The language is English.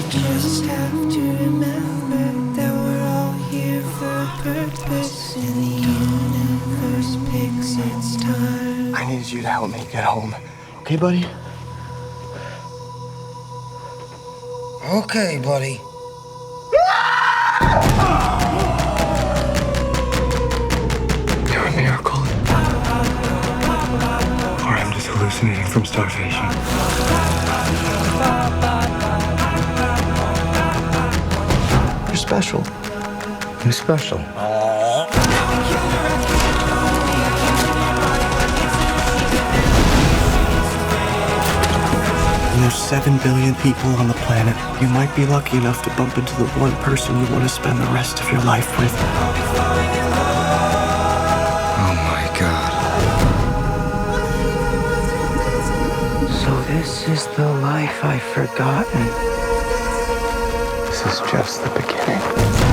just have to remember that we're all here for a purpose, and the universe picks its time. I need you to help me get home. Okay, buddy? Okay, buddy. You're a miracle. Or I'm just hallucinating from starvation. You're special. Who's special? There's 7 billion people on the planet. You might be lucky enough to bump into the one person you want to spend the rest of your life with. Oh my God. So this is the life I've forgotten. This is just the beginning.